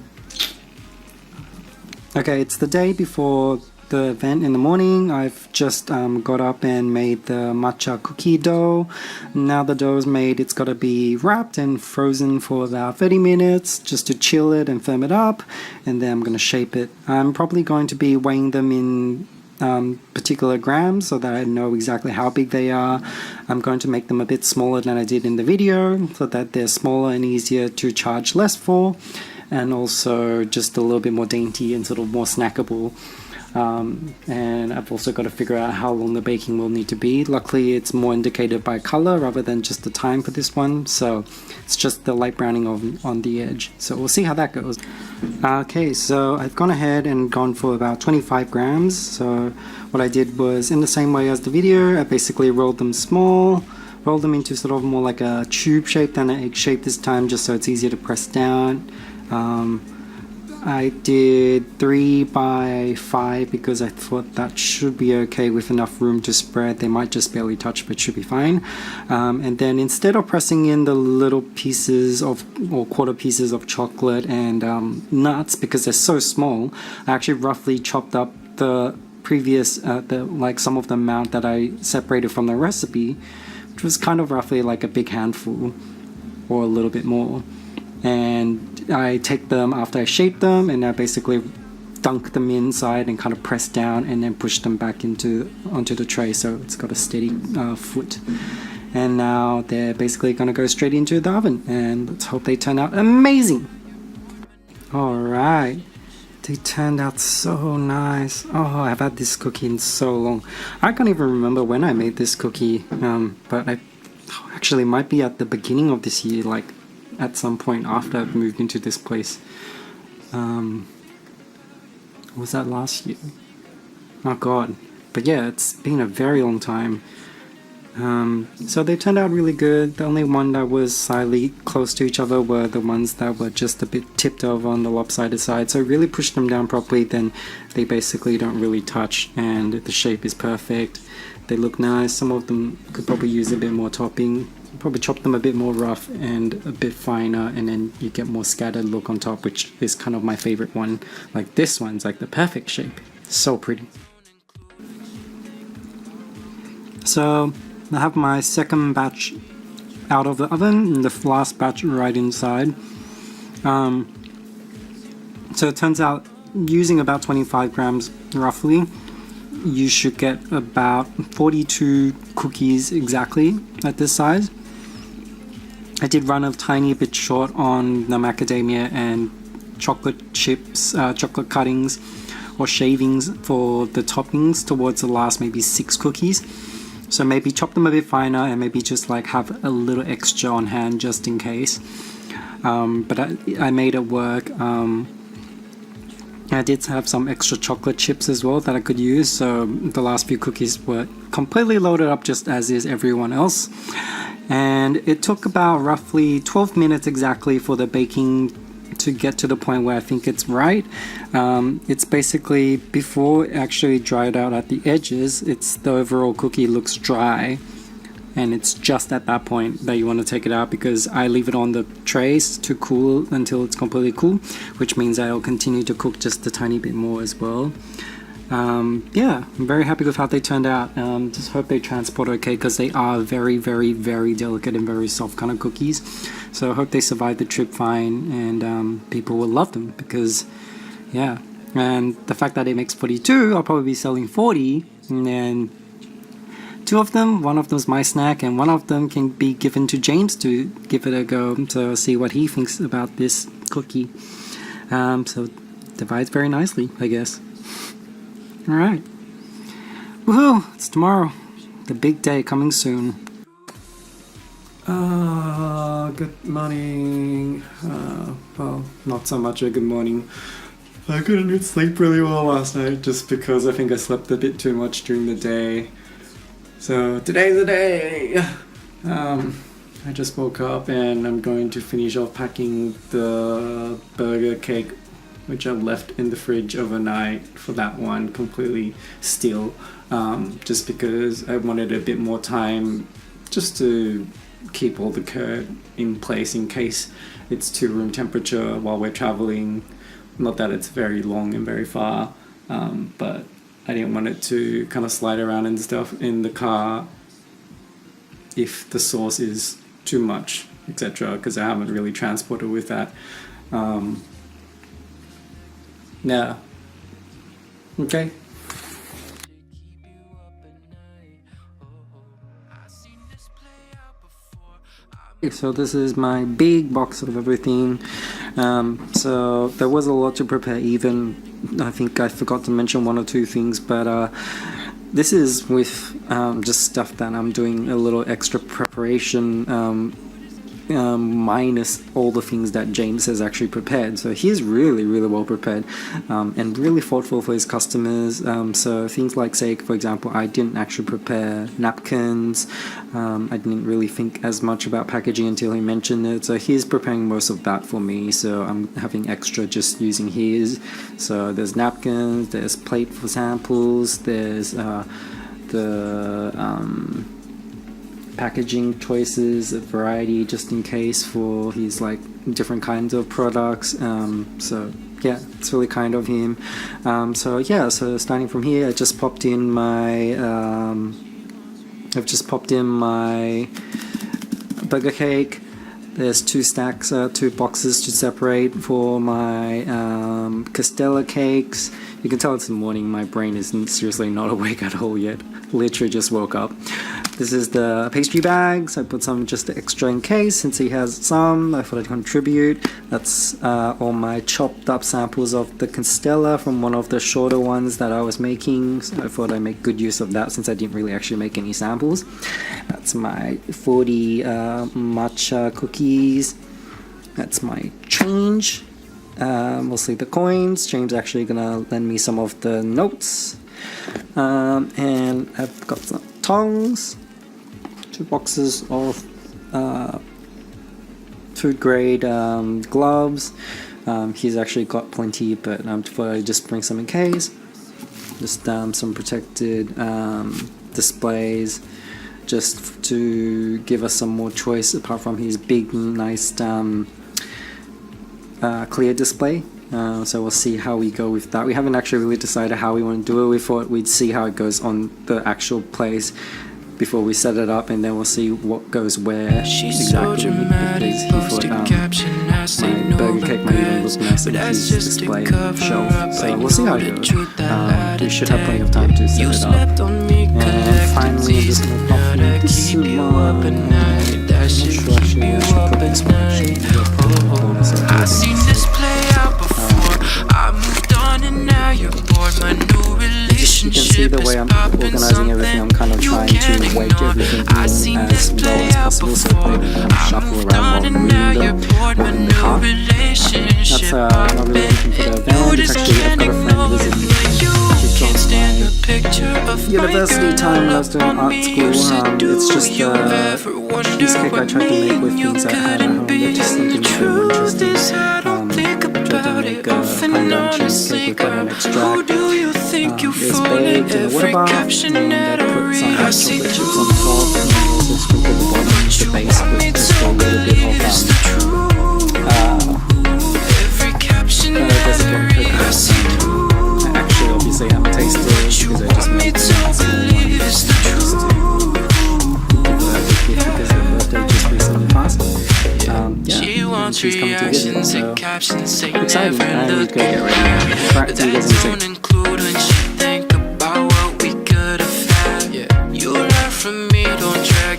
Okay, it's the day before the event in the morning. I've just got up and made the matcha cookie dough. Now the dough is made, it's got to be wrapped and frozen for about 30 minutes just to chill it and firm it up, and then I'm going to shape it. I'm probably going to be weighing them in particular grams so that I know exactly how big they are. I'm going to make them a bit smaller than I did in the video so that they're smaller and easier to charge less for, and also just a little bit more dainty and sort of more snackable. And I've also got to figure out how long the baking will need to be. Luckily it's more indicated by color rather than just the time for this one, so it's just the light browning on the edge, so we'll see how that goes. Okay, so I've gone ahead and gone for about 25 grams. So what I did was, in the same way as the video, I basically rolled them small, rolled them into sort of more like a tube shape than an egg shape this time, just so it's easier to press down. I did 3 by 5 because I thought that should be okay with enough room to spread. They might just barely touch, but should be fine. And then instead of pressing in the little pieces of, or quarter pieces of chocolate and nuts, because they're so small, I actually roughly chopped up the previous, like some of the amount that I separated from the recipe, which was kind of roughly like a big handful or a little bit more. And I take them after I shape them and I basically dunk them inside and kind of press down and then push them back onto the tray so it's got a steady foot. And now they're basically going to go straight into the oven, and let's hope they turn out amazing. Alright, they turned out so nice. Oh, I've had this cookie in so long. I can't even remember when I made this cookie, but I actually might be at the beginning of this year, like at some point after I've moved into this place. Was that last year? Oh god. But yeah, it's been a very long time. So they turned out really good. The only one that was slightly close to each other were the ones that were just a bit tipped over on the lopsided side. So really push them down properly, then they basically don't really touch and the shape is perfect. They look nice. Some of them could probably use a bit more topping. Probably chop them a bit more rough and a bit finer, and then you get more scattered look on top, which is kind of my favorite one. Like this one's like the perfect shape. So pretty. So I have my second batch out of the oven and the last batch right inside. So it turns out using about 25 grams roughly, you should get about 42 cookies exactly at this size. I did run a tiny bit short on the macadamia and chocolate chips, chocolate cuttings or shavings for the toppings towards the last maybe 6 cookies. So maybe chop them a bit finer and maybe just like have a little extra on hand just in case. But I made it work. I did have some extra chocolate chips as well that I could use, so the last few cookies were completely loaded up just as is everyone else. And it took about roughly 12 minutes exactly for the baking to get to the point where I think it's right. It's basically, before it actually dried out at the edges, it's the overall cookie looks dry. And it's just at that point that you want to take it out, because I leave it on the trays to cool until it's completely cool, which means I'll continue to cook just a tiny bit more as well. Yeah, I'm very happy with how they turned out. Just hope they transport okay, because they are very, very, very delicate and very soft kind of cookies. So I hope they survive the trip fine, and people will love them, because yeah. And the fact that it makes 42, I'll probably be selling 40, and then 2 of them, one of them's my snack, and one of them can be given to James to give it a go, to see what he thinks about this cookie. So divides very nicely, I guess. Alright. Woohoo! It's tomorrow. The big day coming soon. Good morning. Well, not so much a good morning. I couldn't sleep really well last night just because I think I slept a bit too much during the day. So today's the day! I just woke up and I'm going to finish off packing the burger cake, which I left in the fridge overnight for that one completely still, just because I wanted a bit more time just to keep all the curd in place in case it's to room temperature while we're traveling. Not that it's very long and very far, but I didn't want it to kind of slide around and stuff in the car if the sauce is too much, etc., because I haven't really transported with that. Yeah. Okay. So this is my big box of everything. So there was a lot to prepare. Even I think I forgot to mention one or two things, but this is with just stuff that I'm doing a little extra preparation, minus all the things that James has actually prepared. So he's really well prepared, and really thoughtful for his customers. So things like, say for example, I didn't actually prepare napkins. I didn't really think as much about packaging until he mentioned it. So he's preparing most of that for me, so I'm having extra just using his. So there's napkins, there's plate for samples, there's the packaging choices, a variety just in case for his like different kinds of products. So yeah, it's really kind of him. So yeah, so starting from here, I just popped in my I've just popped in my burger cake. There's two boxes to separate for my CASTELLA cakes. You can tell it's the morning, my brain isn't seriously not awake at all yet. Literally just woke up. This is the pastry bags. I put some just extra in case, since he has some, I thought I'd contribute. That's all my chopped up samples of the CASTELLA from one of the shorter ones that I was making. So I thought I'd make good use of that since I didn't really actually make any samples. That's my 40 matcha cookies. That's my change. Mostly the coins. James actually gonna lend me some of the notes. And I've got some tongs. 2 boxes of food grade gloves. He's actually got plenty, but I thought I'd just bring some in case. Just some protected displays, just to give us some more choice apart from his big nice clear display. So we'll see how we go with that. We haven't actually really decided how we want to do it. We thought we'd see how it goes on the actual place before we set it up, and then we'll see what goes where exactly, because he thought my burger cake might even look nice in his display shelf. So we'll see how it goes. We should have plenty of time to set it up. And finally, I'm just going to pop in this one. I'm not sure actually I should put this one actually. I've seen this play out before. I moved on and now you're bored. My new relationship. You can see the way I'm organizing everything. I'm kind of trying to weight everything in as well as possible, so I can shuffle around while moving them in the car. That's not really looking for the event. It's actually, I've got a friend visiting. She's from university time when I was doing art school. It's just cheesecake I tried to make with things I had at home. It's just something very interesting. I tried to make a pandan cheesecake with lemon extract. It's baked in a water bath, and I put some hot chocolate chips on top, and I also sprinkled the bottom of the base with just a little bit of there's a bit of cookie. Actually, obviously, I haven't tasted it because I just made the last one just to because her birthday just recently passed. Yeah, and she's coming to visit, so exciting. And we're gonna get ready. Back to you guys in a sec.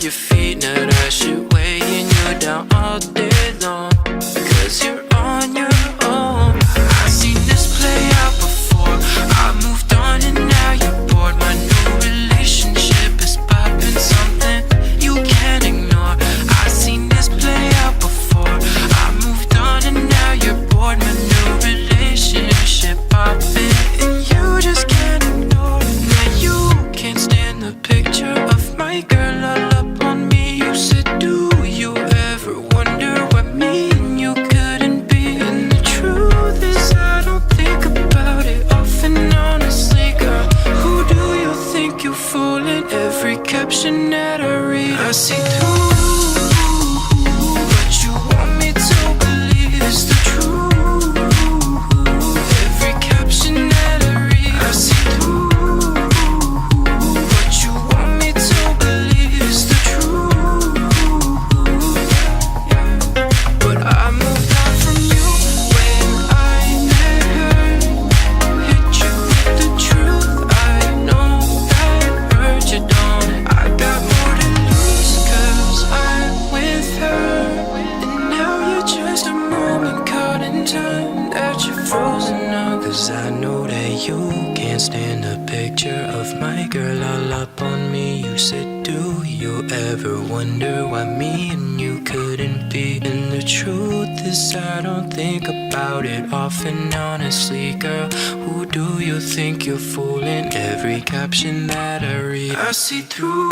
Your feet, now that shit weighing you down all day long, cause you're on your own. I've seen this play out before. I moved on and now you're bored. My new relationship is popping something you can't ignore. I've seen this play out before. I moved on and now you're bored. My new relationship popping, and you just can't ignore. Now you can't stand the picture of my girl all up on me. fool in every caption that I read. I see through what you want me to believe is the truth. Every caption that I read, I see through what you want me to believe is the truth. But I moved on from you when I met her. Hit you with the truth. I know that hurt you, don't. I got more to lose 'cause I'm with her. And now you're just a moment caught in time that you're frozen now. 'Cause I know that you can't stand the picture of my girl all up on me. You said, do you ever wonder why me and you couldn't be? And the truth is I don't think about it often, honestly, girl. Who do you think you're fooling? Every caption that I read, I see through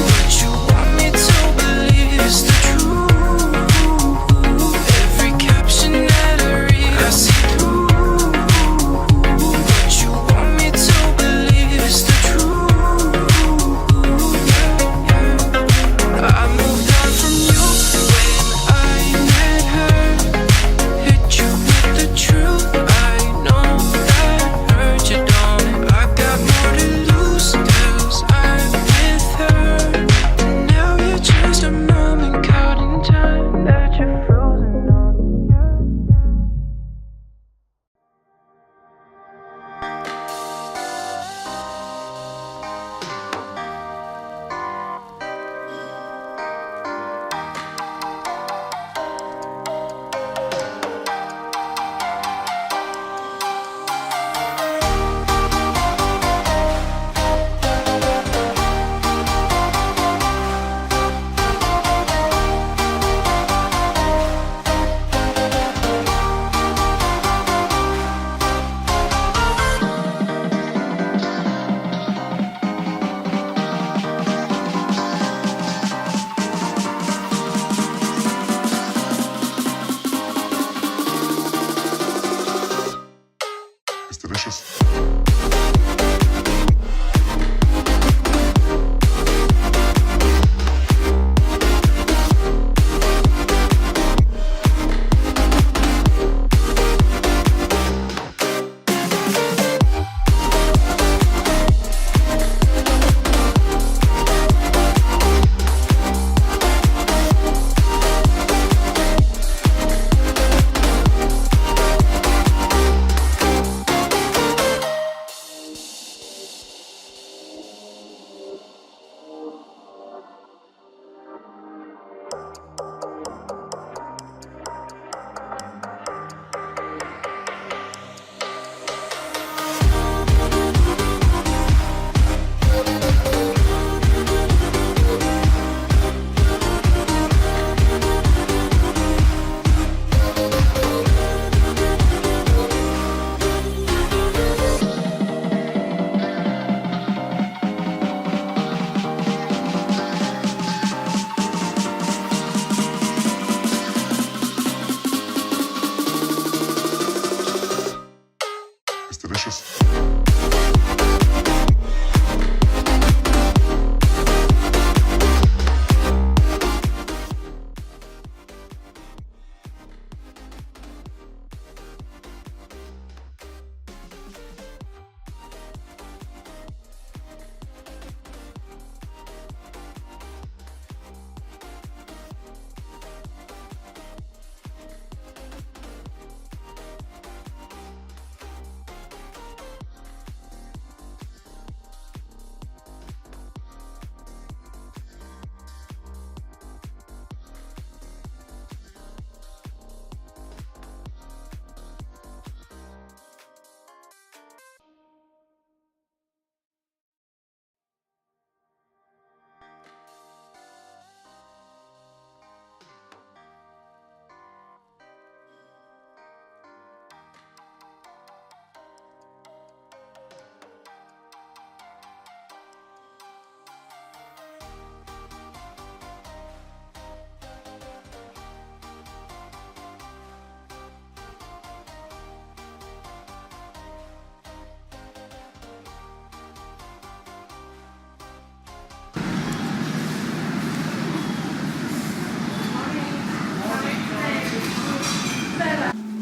what you want me to believe is the truth. Every caption that I read, I see through what you want me to believe is the truth. I moved on from you when I met her. Hit you with the truth. I know that hurt you, don't. I got more to lose 'cause I'm with her. And now you're just a moment caught in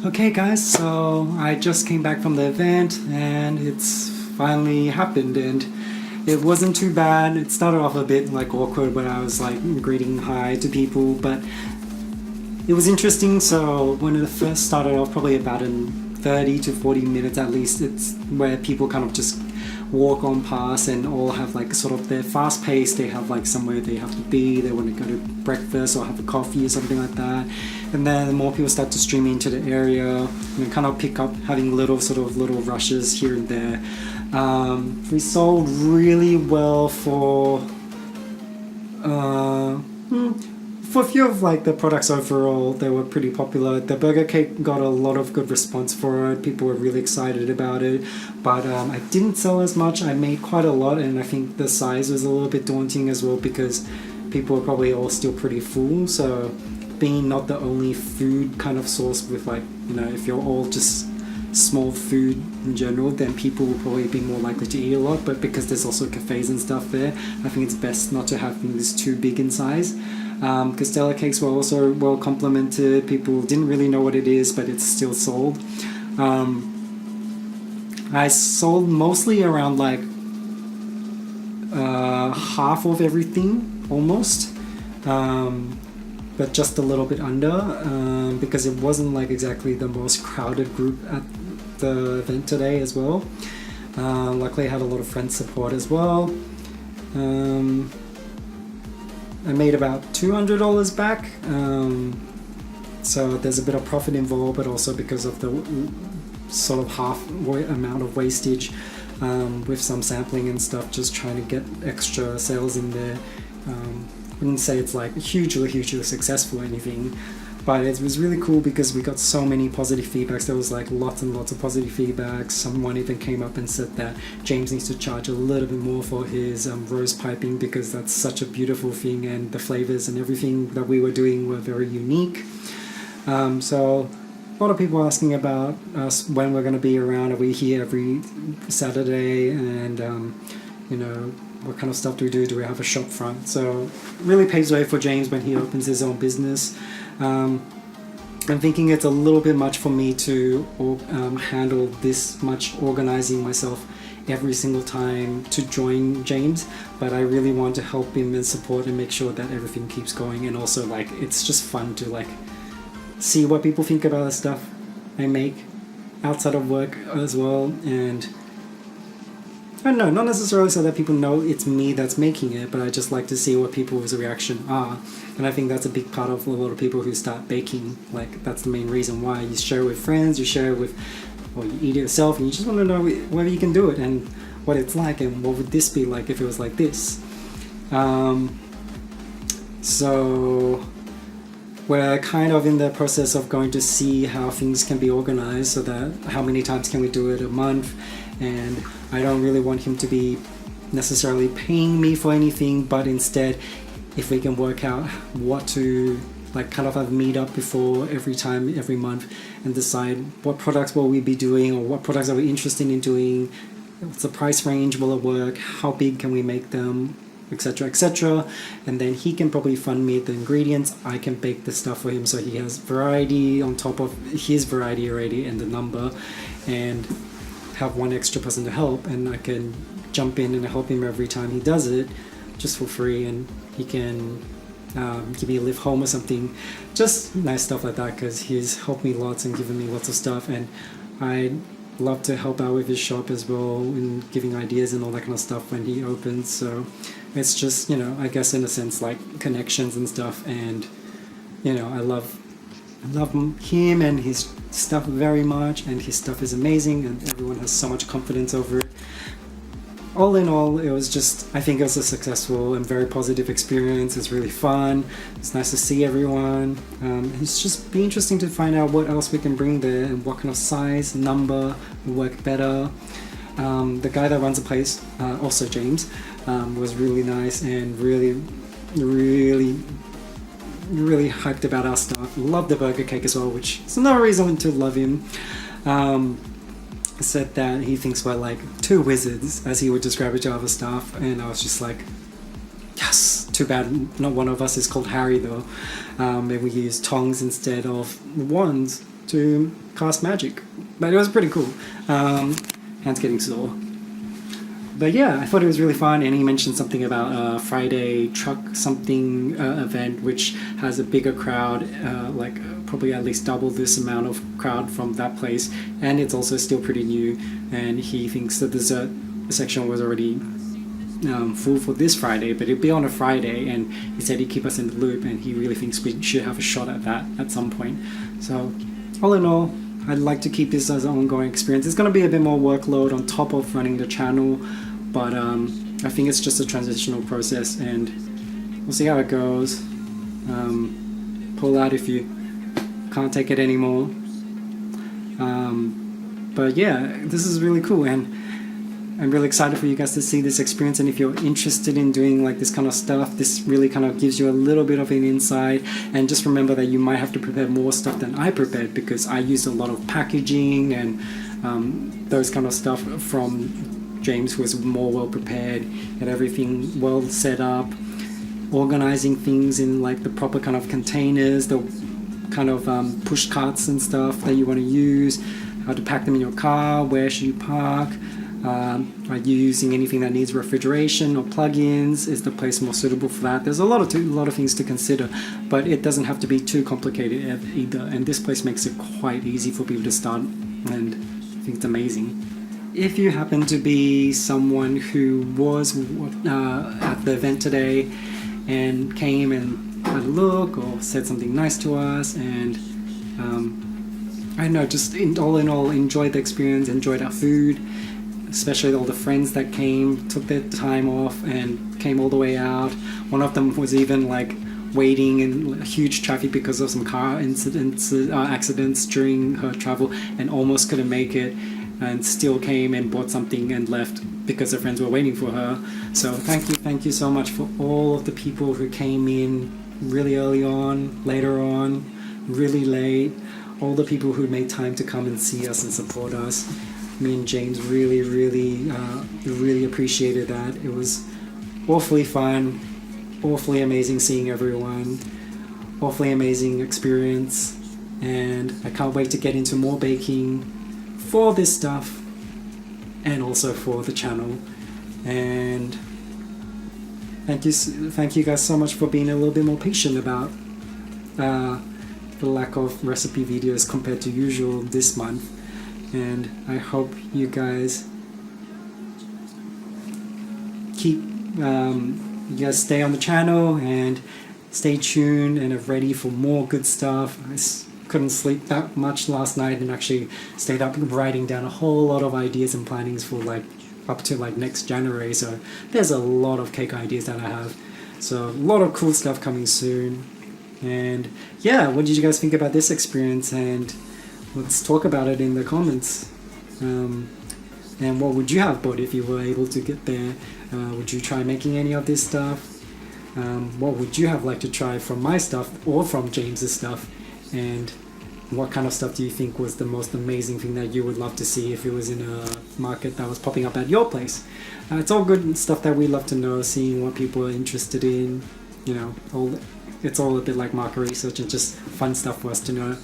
Okay guys, so I just came back from the event and it's finally happened, and it wasn't too bad. It started off a bit like awkward when I was like greeting hi to people, but it was interesting. So when it first started off, probably about in 30 to 40 minutes at least, it's where people kind of just walk on past and all have like sort of their fast pace. They have like somewhere they have to be, they want to go to breakfast or have a coffee or something like that. And then the more people start to stream into the area and kind of pick up, having little rushes here and there. We sold really well for a few of like the products overall. They were pretty popular. The burger cake got a lot of good response for it. People were really excited about it, but I didn't sell as much. I made quite a lot, and I think the size was a little bit daunting as well because people were probably all still pretty full. So being not the only food kind of source with like, you know, if you're all just small food in general, then people will probably be more likely to eat a lot. But because there's also cafes and stuff there, I think it's best not to have things too big in size. CASTELLA cakes were also well complimented. People didn't really know what it is, but it's still sold. I sold mostly around like half of everything almost, but just a little bit under, because it wasn't like exactly the most crowded group at the event today as well. Luckily I had a lot of friend support as well. I made about $200 back, so there's a bit of profit involved, but also because of the sort of amount of wastage with some sampling and stuff, just trying to get extra sales in there. I wouldn't say it's like hugely successful or anything, but it was really cool because we got so many positive feedbacks. There was like lots and lots of positive feedbacks. Someone even came up and said that James needs to charge a little bit more for his rose piping because that's such a beautiful thing, and the flavors and everything that we were doing were very unique. So a lot of people asking about us, when we're going to be around. Are we here every Saturday? And you know, what kind of stuff do we do? Do we have a shop front? So really paves the way for James when he opens his own business. I'm thinking it's a little bit much for me to handle this much organizing myself every single time to join James, but I really want to help him and support and make sure that everything keeps going. And also like it's just fun to like see what people think about the stuff I make outside of work as well. And I don't know, not necessarily so that people know it's me that's making it, but I just like to see what people's reaction are. And I think that's a big part of a lot of people who start baking. Like that's the main reason why. You share it with friends, you share it with, or you eat it yourself, and you just want to know whether you can do it and what it's like and what would this be like if it was like this. So we're kind of in the process of going to see how things can be organized, so that how many times can we do it a month. And I don't really want him to be necessarily paying me for anything, but instead if we can work out what to like kind of have a meet up before every month and decide what products will we be doing, or what products are we interested in doing, what's the price range, will it work, how big can we make them, etc, etc. And then he can probably fund me the ingredients, I can bake the stuff for him so he has variety on top of his variety already and the number, and have one extra person to help, and I can jump in and help him every time he does it just for free, and he can give me a lift home or something, just nice stuff like that, because he's helped me lots and given me lots of stuff, and I love to help out with his shop as well and giving ideas and all that kind of stuff when he opens. So it's just, you know, I guess in a sense like connections and stuff, and you know, I love him and his stuff very much, and his stuff is amazing and everyone has so much confidence over it. All in all, it was just, I think it was a successful and very positive experience. It's really fun. It's nice to see everyone. It's just be interesting to find out what else we can bring there and what kind of size, number will work better. The guy that runs the place, also James, was really nice and really hyped about our stuff. Loved the burger cake as well, which is another reason to love him. Said that he thinks we're like two wizards, as he would describe it to other staff, and I was just like, yes, too bad not one of us is called Harry though. And we use tongs instead of wands, to cast magic. But it was pretty cool. Hands getting sore. But yeah, I thought it was really fun, and he mentioned something about Friday CHOC something event, which has a bigger crowd, like probably at least double this amount of crowd from that place, and it's also still pretty new, and he thinks that the dessert section was already full for this Friday, but it'll be on a Friday, and he said he'd keep us in the loop, and he really thinks we should have a shot at that at some point. So all in all, I'd like to keep this as an ongoing experience. It's going to be a bit more workload on top of running the channel, but I think it's just a transitional process, and we'll see how it goes. Pull out if you can't take it anymore. But yeah, this is really cool, and I'm really excited for you guys to see this experience. And if you're interested in doing like this kind of stuff, this really kind of gives you a little bit of an insight. And just remember that you might have to prepare more stuff than I prepared, because I used a lot of packaging and those kind of stuff from James, who was more well prepared, had everything well set up, organizing things in like the proper kind of containers, the kind of push carts and stuff that you want to use, how to pack them in your car, where should you park. Are you using anything that needs refrigeration or plug-ins? Is the place more suitable for that? There's a lot of things to consider, but it doesn't have to be too complicated either. And this place makes it quite easy for people to start, and I think it's amazing. If you happen to be someone who was at the event today and came and had a look or said something nice to us, and I don't know, just all in all, enjoyed the experience, enjoyed our food, especially all the friends that came, took their time off and came all the way out. One of them was even like waiting in huge traffic because of some car accidents during her travel, and almost couldn't make it, and still came and bought something and left because her friends were waiting for her. So thank you so much for all of the people who came in really early on, later on, really late, all the people who made time to come and see us and support us. Me and James really appreciated that. It was awfully fun, awfully amazing seeing everyone, awfully amazing experience, and I can't wait to get into more baking for this stuff and also for the channel. And thank you guys so much for being a little bit more patient about the lack of recipe videos compared to usual this month. And I hope you guys stay on the channel and stay tuned and are ready for more good stuff. I couldn't sleep that much last night and actually stayed up writing down a whole lot of ideas and plannings for like up to like next January. So there's a lot of cake ideas that I have. So a lot of cool stuff coming soon. And yeah, what did you guys think about this experience? And let's talk about it in the comments. And what would you have bought if you were able to get there? Would you try making any of this stuff? What would you have liked to try from my stuff or from James's stuff? And what kind of stuff do you think was the most amazing thing that you would love to see if it was in a market that was popping up at your place? It's all good stuff that we love to know, seeing what people are interested in. You know, it's all a bit like market research and just fun stuff for us to know.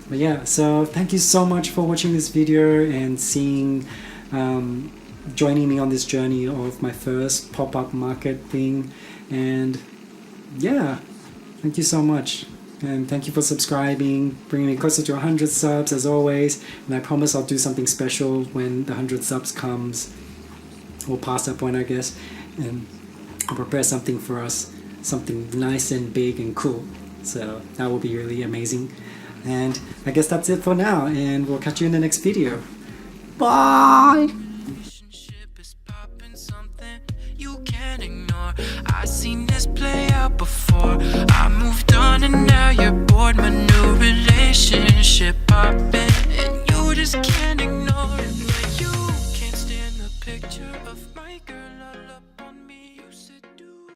But yeah, so thank you so much for watching this video and joining me on this journey of my first pop-up market thing. And yeah, thank you so much. And thank you for subscribing, bringing me closer to 100 subs as always. And I promise I'll do something special when the 100 subs comes, or past that point I guess, and I'll prepare something for us, something nice and big and cool. So that will be really amazing. And I guess that's it for now, and we'll catch you in the next video. Bye! Relationship is popping something you can't ignore. I seen this play out before. I moved on and now you're bored. My